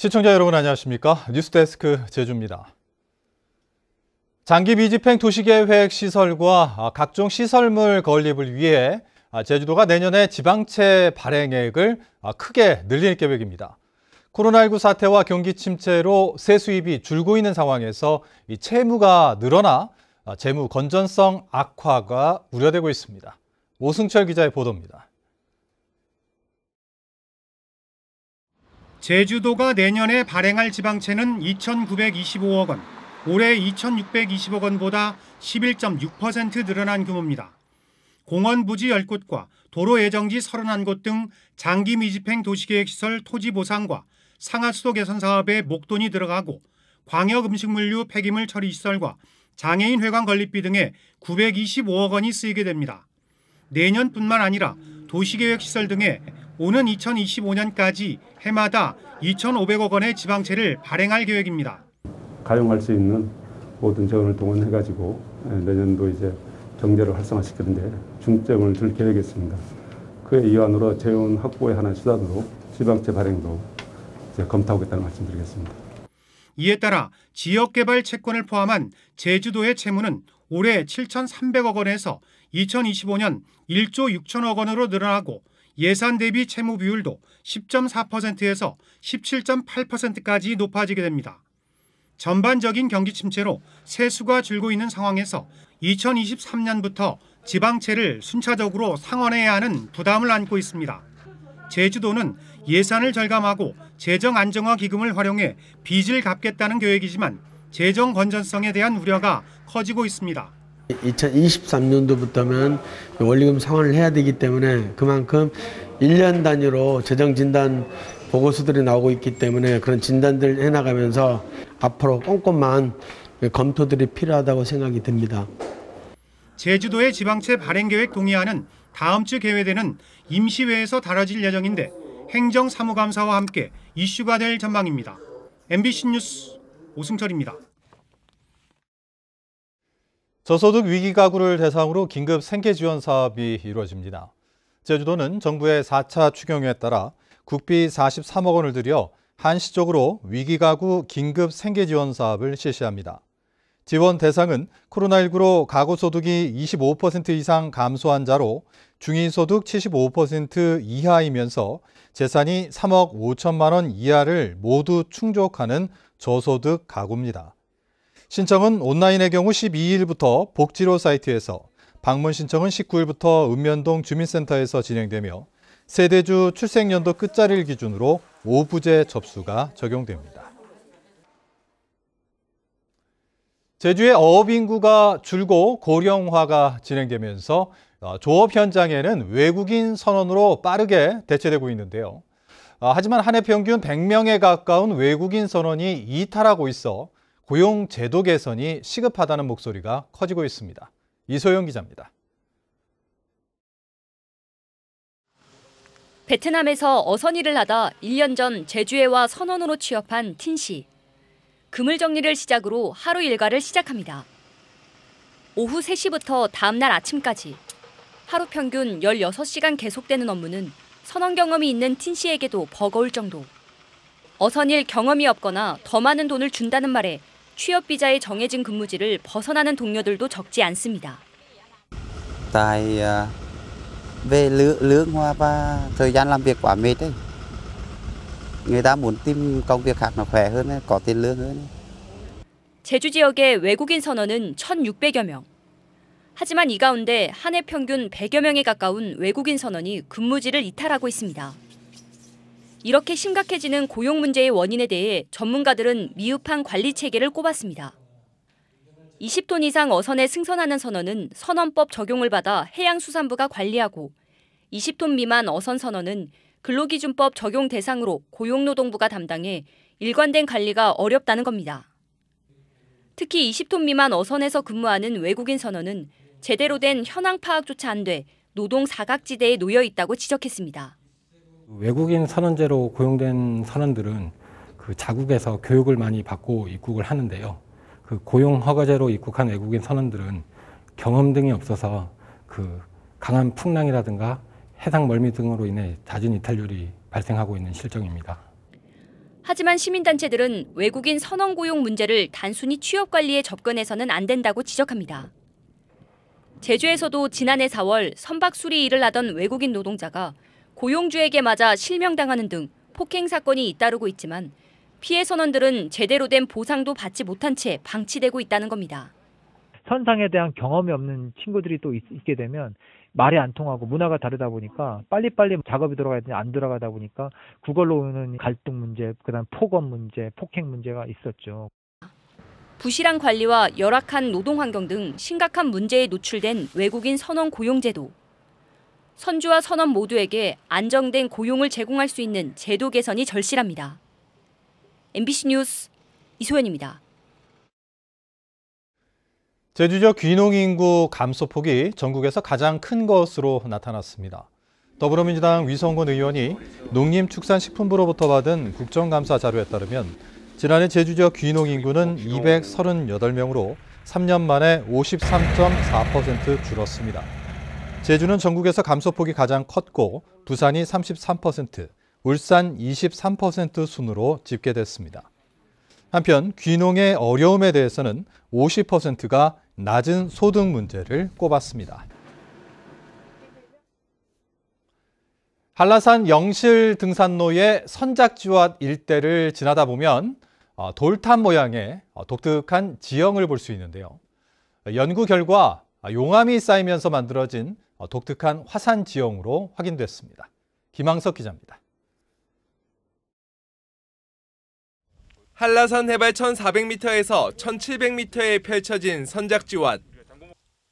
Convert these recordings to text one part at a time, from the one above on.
시청자 여러분 안녕하십니까? 뉴스데스크 제주입니다. 장기 미집행 도시계획 시설과 각종 시설물 건립을 위해 제주도가 내년에 지방채 발행액을 크게 늘릴 계획입니다. 코로나19 사태와 경기 침체로 세수입이 줄고 있는 상황에서 이 채무가 늘어나 재무 건전성 악화가 우려되고 있습니다. 오승철 기자의 보도입니다. 제주도가 내년에 발행할 지방채는 2,925억 원, 올해 2,620억 원보다 11.6% 늘어난 규모입니다. 공원 부지 10곳과 도로 예정지 31곳 등 장기 미집행 도시계획시설 토지 보상과 상하수도 개선 사업에 목돈이 들어가고 광역음식물류 폐기물 처리 시설과 장애인 회관 건립비 등에 925억 원이 쓰이게 됩니다. 내년뿐만 아니라 도시계획시설 등에 오는 2025년까지 해마다 2,500억 원의 지방채를 발행할 계획입니다. 가용할 수 있는 모든 재원을 동원해가지고 내년도 이제 경제를 활성화시키는데 중점을 둘 계획이었습니다. 그의 이완으로 재원 확보의 하나의 수단으로 지방채 발행도 이제 검토하겠다는 말씀드리겠습니다. 이에 따라 지역개발 채권을 포함한 제주도의 채무는 올해 7,300억 원에서 2025년 1조 6천억 원으로 늘어나고 예산 대비 채무 비율도 10.4%에서 17.8%까지 높아지게 됩니다. 전반적인 경기 침체로 세수가 줄고 있는 상황에서 2023년부터 지방채를 순차적으로 상환해야 하는 부담을 안고 있습니다. 제주도는 예산을 절감하고 재정 안정화 기금을 활용해 빚을 갚겠다는 계획이지만 재정 건전성에 대한 우려가 커지고 있습니다. 2023년도부터면 원리금 상환을 해야 되기 때문에 그만큼 1년 단위로 재정 진단 보고서들이 나오고 있기 때문에 그런 진단들을 해나가면서 앞으로 꼼꼼한 검토들이 필요하다고 생각이 듭니다. 제주도의 지방채 발행 계획 동의안은 다음 주 개회되는 임시회에서 다뤄질 예정인데 행정사무감사와 함께 이슈가 될 전망입니다. MBC 뉴스 오승철입니다. 저소득 위기 가구를 대상으로 긴급 생계 지원 사업이 이루어집니다. 제주도는 정부의 4차 추경에 따라 국비 43억 원을 들여 한시적으로 위기 가구 긴급 생계 지원 사업을 실시합니다. 지원 대상은 코로나19로 가구 소득이 25% 이상 감소한 자로 중위소득 75% 이하이면서 재산이 3억 5천만 원 이하를 모두 충족하는 저소득 가구입니다. 신청은 온라인의 경우 12일부터 복지로 사이트에서, 방문 신청은 19일부터 읍면동 주민센터에서 진행되며 세대주 출생연도 끝자리를 기준으로 5부제 접수가 적용됩니다. 제주의 어업 인구가 줄고 고령화가 진행되면서 조업 현장에는 외국인 선원으로 빠르게 대체되고 있는데요. 하지만 한 해 평균 100명에 가까운 외국인 선원이 이탈하고 있어 고용 제도 개선이 시급하다는 목소리가 커지고 있습니다. 이소영 기자입니다. 베트남에서 어선일을 하다 1년 전 제주에 와 선원으로 취업한 틴 씨. 그물 정리를 시작으로 하루 일과를 시작합니다. 오후 3시부터 다음 날 아침까지 하루 평균 16시간 계속되는 업무는 선원 경험이 있는 틴 씨에게도 버거울 정도. 어선일 경험이 없거나 더 많은 돈을 준다는 말에 취업 비자의 정해진 근무지를 벗어나는 동료들도 적지 않습니다. Tại về lương và thời gian làm việc quá mệt đấy. Người ta muốn tìm công việc khác nó khỏe hơn, có tiền lương hơn. 제주 지역의 외국인 선원은 1,600여 명. 하지만 이 가운데 한 해 평균 100여 명에 가까운 외국인 선원이 근무지를 이탈하고 있습니다. 이렇게 심각해지는 고용 문제의 원인에 대해 전문가들은 미흡한 관리 체계를 꼽았습니다. 20톤 이상 어선에 승선하는 선원은 선원법 적용을 받아 해양수산부가 관리하고 20톤 미만 어선 선원은 근로기준법 적용 대상으로 고용노동부가 담당해 일관된 관리가 어렵다는 겁니다. 특히 20톤 미만 어선에서 근무하는 외국인 선원은 제대로 된 현황 파악조차 안 돼 노동 사각지대에 놓여 있다고 지적했습니다. 외국인 선원제로 고용된 선원들은 그 자국에서 교육을 많이 받고 입국을 하는데요. 그 고용 허가제로 입국한 외국인 선원들은 경험 등이 없어서 그 강한 풍랑이라든가 해상 멀미 등으로 인해 잦은 이탈률이 발생하고 있는 실정입니다. 하지만 시민단체들은 외국인 선원 고용 문제를 단순히 취업 관리에 접근해서는 안 된다고 지적합니다. 제주에서도 지난해 4월 선박 수리 일을 하던 외국인 노동자가 고용주에게 맞아 실명당하는 등 폭행 사건이 잇따르고 있지만 피해 선원들은 제대로 된 보상도 받지 못한 채 방치되고 있다는 겁니다. 선상에 대한 경험이 없는 친구들이 또 있게 되면 말이 안 통하고 문화가 다르다 보니까 빨리빨리 작업이 들어가야 되는데 안 들어가다 보니까 그걸로 오는 갈등 문제, 그다음 폭언 문제, 폭행 문제가 있었죠. 부실한 관리와 열악한 노동 환경 등 심각한 문제에 노출된 외국인 선원 고용제도. 선주와 선원 모두에게 안정된 고용을 제공할 수 있는 제도 개선이 절실합니다. MBC 뉴스 이소연입니다. 제주 지역 귀농 인구 감소폭이 전국에서 가장 큰 것으로 나타났습니다. 더불어민주당 위성곤 의원이 농림축산식품부로부터 받은 국정감사 자료에 따르면 지난해 제주 지역 귀농 인구는 238명으로 3년 만에 53.4% 줄었습니다. 제주는 전국에서 감소폭이 가장 컸고 부산이 33%, 울산 23% 순으로 집계됐습니다. 한편 귀농의 어려움에 대해서는 50%가 낮은 소득 문제를 꼽았습니다. 한라산 영실 등산로의 선작지왓 일대를 지나다 보면 돌탑 모양의 독특한 지형을 볼 수 있는데요. 연구 결과 용암이 쌓이면서 만들어진 독특한 화산 지형으로 확인됐습니다. 김항석 기자입니다. 한라산 해발 1,400m에서 1,700m에 펼쳐진 선작지왓.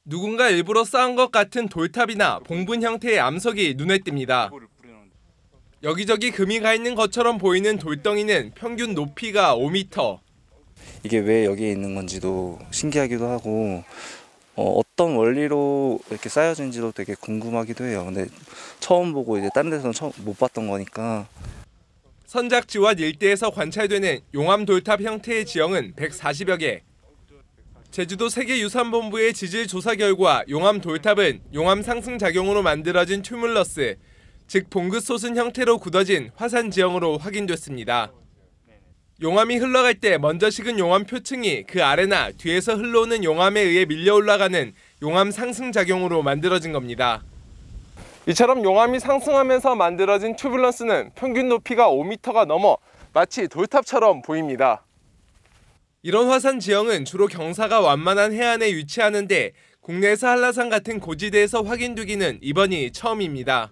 누군가 일부러 쌓은 것 같은 돌탑이나 봉분 형태의 암석이 눈에 띕니다. 여기저기 금이 가 있는 것처럼 보이는 돌덩이는 평균 높이가 5m. 이게 왜 여기에 있는 건지도 신기하기도 하고 어떤 원리로 이렇게 쌓여진지도 되게 궁금하기도 해요. 근데 처음 보고 이제 다른 데서는 처음 못 봤던 거니까. 선작지왓 일대에서 관찰되는 용암 돌탑 형태의 지형은 140여 개. 제주도 세계유산본부의 지질 조사 결과 용암 돌탑은 용암 상승 작용으로 만들어진 튜뮬러스, 즉 봉긋 솟은 형태로 굳어진 화산 지형으로 확인됐습니다. 용암이 흘러갈 때 먼저 식은 용암 표층이 그 아래나 뒤에서 흘러오는 용암에 의해 밀려 올라가는 용암 상승 작용으로 만들어진 겁니다. 이처럼 용암이 상승하면서 만들어진 튜뷸런스는 평균 높이가 5m가 넘어 마치 돌탑처럼 보입니다. 이런 화산 지형은 주로 경사가 완만한 해안에 위치하는데 국내에서 한라산 같은 고지대에서 확인되기는 이번이 처음입니다.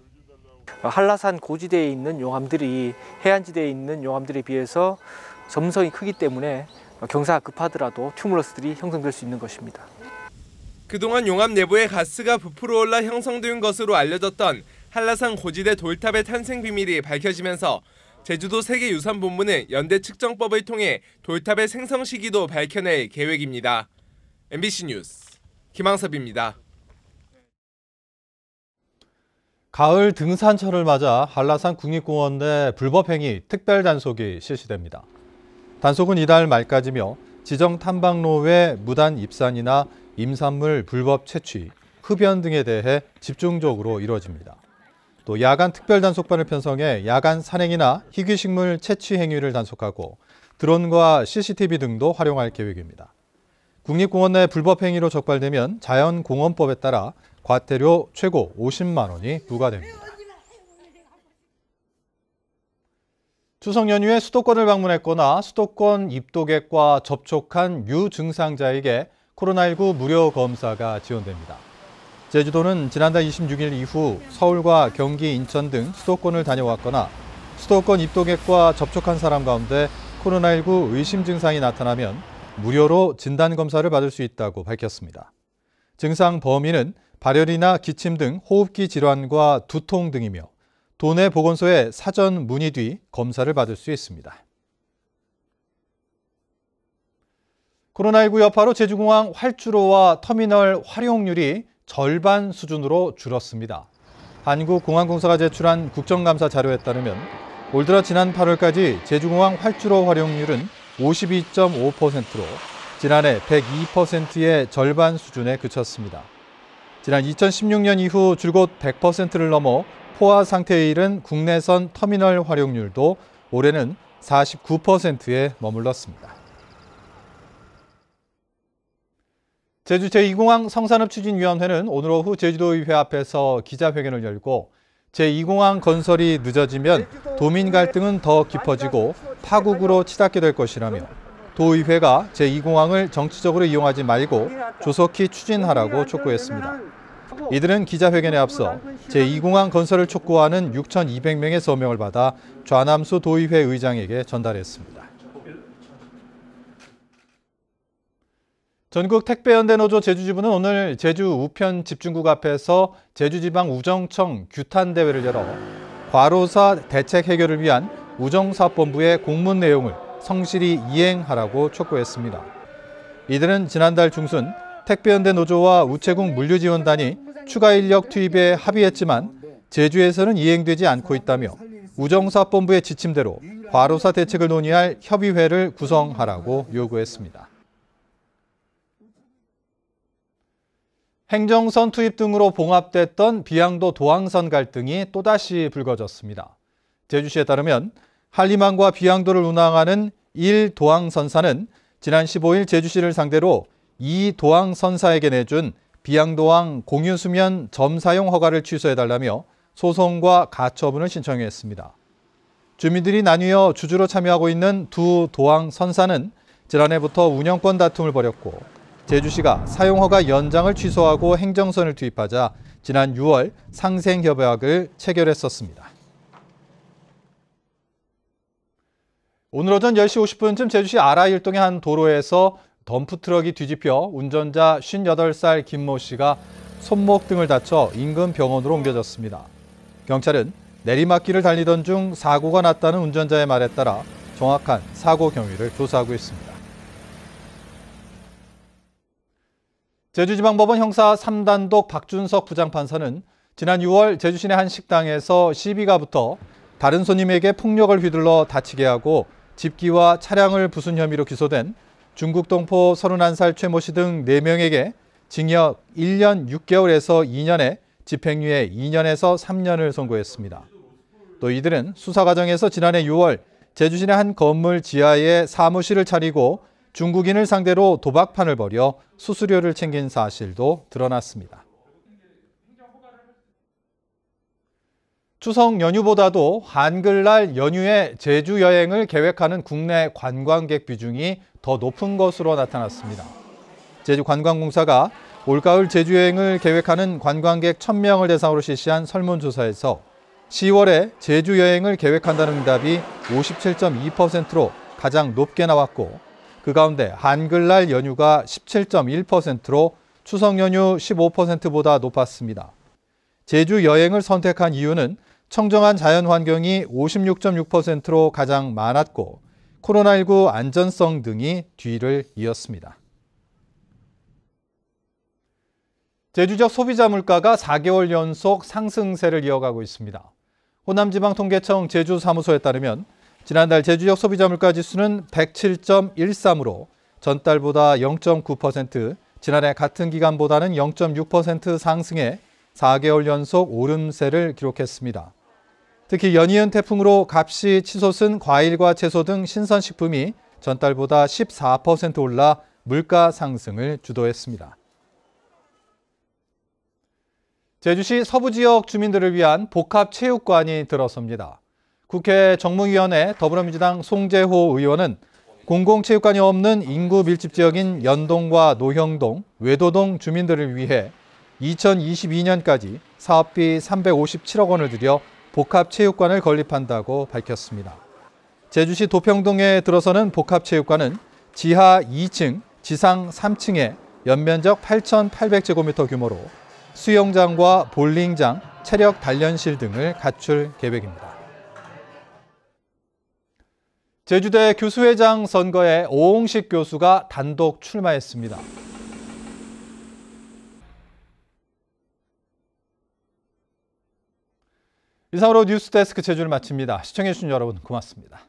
한라산 고지대에 있는 용암들이 해안지대에 있는 용암들에 비해서 점성이 크기 때문에 경사가 급하더라도 튜뷸러스들이 형성될 수 있는 것입니다. 그동안 용암 내부에 가스가 부풀어 올라 형성된 것으로 알려졌던 한라산 고지대 돌탑의 탄생 비밀이 밝혀지면서 제주도 세계유산본부는 연대 측정법을 통해 돌탑의 생성 시기도 밝혀낼 계획입니다. MBC 뉴스 김항섭입니다. 가을 등산철을 맞아 한라산 국립공원 내 불법행위 특별 단속이 실시됩니다. 단속은 이달 말까지며 지정 탐방로 외 무단 입산이나 임산물 불법 채취, 흡연 등에 대해 집중적으로 이루어집니다. 또 야간 특별 단속반을 편성해 야간 산행이나 희귀식물 채취 행위를 단속하고 드론과 CCTV 등도 활용할 계획입니다. 국립공원 내 불법 행위로 적발되면 자연공원법에 따라 과태료 최고 50만 원이 부과됩니다. 추석 연휴에 수도권을 방문했거나 수도권 입도객과 접촉한 유증상자에게 코로나19 무료 검사가 지원됩니다. 제주도는 지난달 26일 이후 서울과 경기, 인천 등 수도권을 다녀왔거나 수도권 입도객과 접촉한 사람 가운데 코로나19 의심 증상이 나타나면 무료로 진단검사를 받을 수 있다고 밝혔습니다. 증상 범위는 발열이나 기침 등 호흡기 질환과 두통 등이며 도내 보건소에 사전 문의 뒤 검사를 받을 수 있습니다. 코로나19 여파로 제주공항 활주로와 터미널 활용률이 절반 수준으로 줄었습니다. 한국공항공사가 제출한 국정감사 자료에 따르면 올 들어 지난 8월까지 제주공항 활주로 활용률은 52.5%로 지난해 102%의 절반 수준에 그쳤습니다. 지난 2016년 이후 줄곧 100%를 넘어 포화 상태에 이른 국내선 터미널 활용률도 올해는 49%에 머물렀습니다. 제주 제2공항 성산업추진위원회는 오늘 오후 제주도의회 앞에서 기자회견을 열고 제2공항 건설이 늦어지면 도민 갈등은 더 깊어지고 파국으로 치닫게 될 것이라며 도의회가 제2공항을 정치적으로 이용하지 말고 조속히 추진하라고 촉구했습니다. 이들은 기자회견에 앞서 제2공항 건설을 촉구하는 6,200명의 서명을 받아 좌남수 도의회 의장에게 전달했습니다. 전국 택배연대노조 제주지부는 오늘 제주 우편 집중국 앞에서 제주지방우정청 규탄대회를 열어 과로사 대책 해결을 위한 우정사업본부의 공문 내용을 성실히 이행하라고 촉구했습니다. 이들은 지난달 중순 택배연대노조와 우체국 물류지원단이 추가 인력 투입에 합의했지만 제주에서는 이행되지 않고 있다며 우정사업본부의 지침대로 과로사 대책을 논의할 협의회를 구성하라고 요구했습니다. 행정선 투입 등으로 봉합됐던 비양도 도항선 갈등이 또다시 불거졌습니다. 제주시에 따르면 한림항과 비양도를 운항하는 1도항선사는 지난 15일 제주시를 상대로 2도항선사에게 내준 비양도항 공유수면 점사용 허가를 취소해달라며 소송과 가처분을 신청했습니다. 주민들이 나뉘어 주주로 참여하고 있는 두 도항선사는 지난해부터 운영권 다툼을 벌였고 제주시가 사용허가 연장을 취소하고 행정선을 투입하자 지난 6월 상생협약을 체결했었습니다. 오늘 오전 10시 50분쯤 제주시 아라일동의 한 도로에서 덤프트럭이 뒤집혀 운전자 58살 김모 씨가 손목 등을 다쳐 인근 병원으로 옮겨졌습니다. 경찰은 내리막길을 달리던 중 사고가 났다는 운전자의 말에 따라 정확한 사고 경위를 조사하고 있습니다. 제주지방법원 형사 3단독 박준석 부장판사는 지난 6월 제주 시내 한 식당에서 시비가 붙어 다른 손님에게 폭력을 휘둘러 다치게 하고 집기와 차량을 부순 혐의로 기소된 중국 동포 31살 최모 씨 등 4명에게 징역 1년 6개월에서 2년에 집행유예 2년에서 3년을 선고했습니다. 또 이들은 수사 과정에서 지난해 6월 제주 시내 한 건물 지하에 사무실을 차리고 중국인을 상대로 도박판을 벌여 수수료를 챙긴 사실도 드러났습니다. 추석 연휴보다도 한글날 연휴에 제주 여행을 계획하는 국내 관광객 비중이 더 높은 것으로 나타났습니다. 제주관광공사가 올가을 제주 여행을 계획하는 관광객 1,000명을 대상으로 실시한 설문조사에서 10월에 제주 여행을 계획한다는 응답이 57.2%로 가장 높게 나왔고 그 가운데 한글날 연휴가 17.1%로 추석 연휴 15%보다 높았습니다. 제주 여행을 선택한 이유는 청정한 자연 환경이 56.6%로 가장 많았고 코로나19 안전성 등이 뒤를 이었습니다. 제주적 소비자 물가가 4개월 연속 상승세를 이어가고 있습니다. 호남지방통계청 제주사무소에 따르면 지난달 제주적 소비자 물가 지수는 107.13으로 전달보다 0.9%, 지난해 같은 기간보다는 0.6% 상승해 4개월 연속 오름세를 기록했습니다. 특히 연이은 태풍으로 값이 치솟은 과일과 채소 등 신선식품이 전달보다 14% 올라 물가 상승을 주도했습니다. 제주시 서부지역 주민들을 위한 복합체육관이 들어섭니다. 국회 정무위원회 더불어민주당 송재호 의원은 공공체육관이 없는 인구 밀집 지역인 연동과 노형동, 외도동 주민들을 위해 2022년까지 사업비 357억 원을 들여 복합체육관을 건립한다고 밝혔습니다. 제주시 도평동에 들어서는 복합체육관은 지하 2층, 지상 3층에 연면적 8,800제곱미터 규모로 수영장과 볼링장, 체력 단련실 등을 갖출 계획입니다. 제주대 교수회장 선거에 오홍식 교수가 단독 출마했습니다. 이상으로 뉴스데스크 제주를 마칩니다. 시청해주신 여러분 고맙습니다.